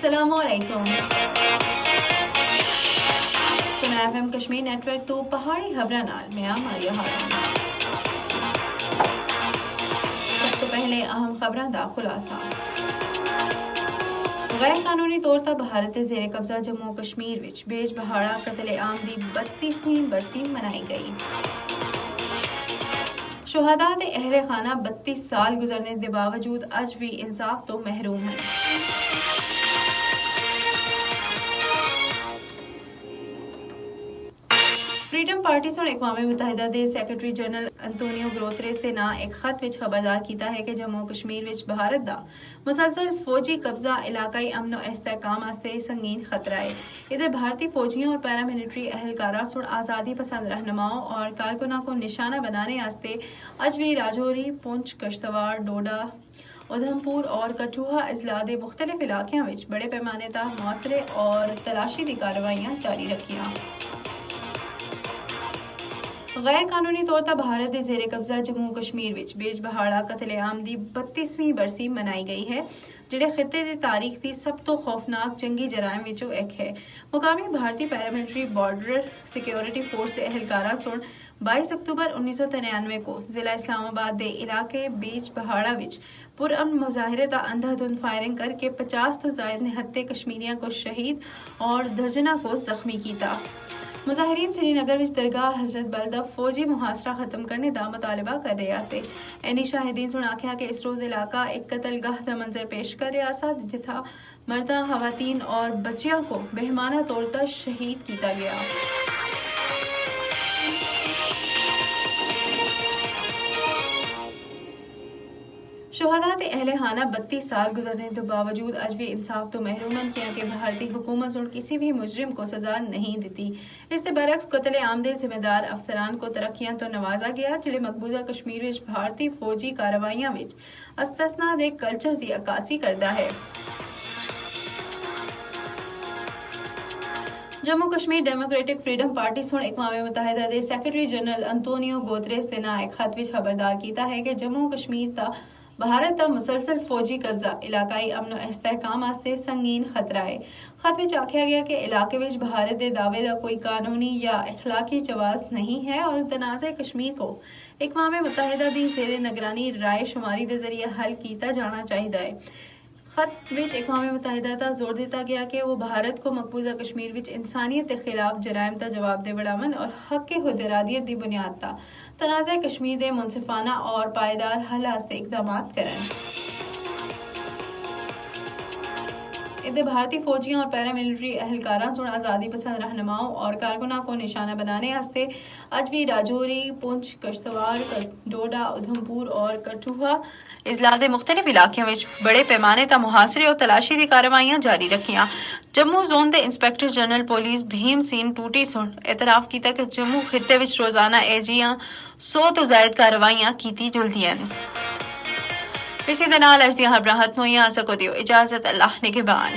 अस्सलामुअलैकुम। सुना FM Kashmir network तो पहाड़ी खबरां नाल मैं मारिया हारून। सब तो पहले अहम खबरां दा खुलासा। गैर कानूनी तौर पर भारत के जेर कब्जा जम्मू कश्मीर विच बेज बहाड़ा कतले आम दी 32वीं बरसी मनाई गई। शुहदा ते अहले खाना 32 साल गुजरने के बावजूद अज भी इंसाफ तो महरूम हैं। फ्रीडम पार्टी सुन अक़वाम मुत्तहिदा दे सैकटरी जनरल अंतोनियो गुतेरेस दे नां एक खत विच खबरदार कीता है कि जम्मू कश्मीर विच भारत दा मुसलसल फौजी कब्जा इलाकाई अमन और इस्तेहकाम वास्ते संगीन खतरा है। इधर भारतीय फौजियों और पैरामिलिट्री अहलकारा सुन आज़ादी पसंद रहनुमाओं और कारकुनां को निशाना बनाने वास्ते अज भी राजौरी, पुंछ, कश्तवाड़, डोडा, उधमपुर और कठुआ अजला दे मुख्तलिफ इलाकों विच बड़े पैमाने तक मुआसरे और तलाशी दी कार्रवाइयां जारी रखियां। गैर कानूनी तौर पर भारत के जेर कब्जा जम्मू कश्मीर विच बेज बहाड़ा कतलेआम की 32वीं बरसी मनाई गई है, जिहड़े खिते की तारीख की सब तो खौफनाक जंगी जराइम विचों एक है। मुकामी भारतीय पैरामिलिट्री बॉर्डर सिक्योरिटी फोर्स के अहलकारा सुन 22 अक्टूबर 1993 को जिला इस्लामाबाद के इलाके बेज बहाड़ा विच पुरअमन मुजाहिरे का अंधाधुंध फायरिंग करके 50 तो जायद निहत्ते कश्मीरियों को शहीद और दर्जना को जख्मी किया। मुजाहिरीन श्रीनगर विच दरगाह हजरत बल दा फौजी मुहासरा खत्म करने का मुतालबा कर रहा से। इन्हीं शाहिदीन सुन आख्या कि इस रोज इलाका एक कतलगाह का मंजर पेश कर रहा सा, जिथा मर्दा, खवातीन और बच्चियों को बेहमाना तौर पर शहीद किया गया। शुहदा ते अहले खाना 32 साल गुजरने के बावजूद अज भी इंसाफ तो महरूमन किया कि भारतीय हुकूमत सुन किसी भी मुजरिम को सजा नहीं देती। इसके बरक्स कतले आम दे जिम्मेदार अफसरान को तरक्कियां तो नवाजा गया, जिहड़े मकबूजा कश्मीर विच भारतीय फौजी कार्रवाइयां विच अस्तना दे कल्चर की अक्कासी करता है। Jammu Kashmir democratic freedom party सुन अक़वाम मुत्तहिदा दे सैकटरी जनरल अंतोनियो गुतेरेस दे नां एक खत विच खबरदार कीता है कि जम्मू कश्मीर दा भारत का मुसलसल फौजी कब्जा इलाकाई अमन और इस्तेहकाम वास्ते संगीन खतरा है। खत विच आख्या गया कि इलाके विच भारत के दावे का कोई कानूनी या इखलाकी जवाब नहीं है और तनाज़े कश्मीर को अक़वाम मुत्तहिदा दी ज़ेरे निगरानी राय शुमारी के जरिए हल किया जाना चाहिए। खत विच अक़वाम मुत्तहिदा ता जोर दिता गया कि वो भारत को मकबूजा कश्मीर विच इंसानियत के खिलाफ जराइम का जवाब दे बढ़ावन और हक के खुदरादियत की बुनियाद ता तनाज़े कश्मीर के मुनसिफाना और पायदार हल वास्ते इक़दामात करन। इधर भारतीय फौजियों और पैरामिलिट्री अहलकारा सुन आज़ादी पसंद रहनुमाओं और कारकुनां को निशाना बनाने वास्ते अज भी राजौरी, पुंछ, कश्तवाड़, डोडा, उधमपुर और कठुआ अजला के मुख्तलिफ इलाकों में बड़े पैमाने तक मुहासरे और तलाशी की कार्रवाइयां जारी रखियां। जम्मू जोन के inspector general police Bhim Singh टूटी सुन एतराफ किया कि जम्मू खिते में रोजाना एजियां 100 तो जायद कार्रवाइयां की जुलदियां। इसी दे नाल अज दियां खबरां खत्म होईयां। असा को दियो इजाजत, अल्लाह निगहबान।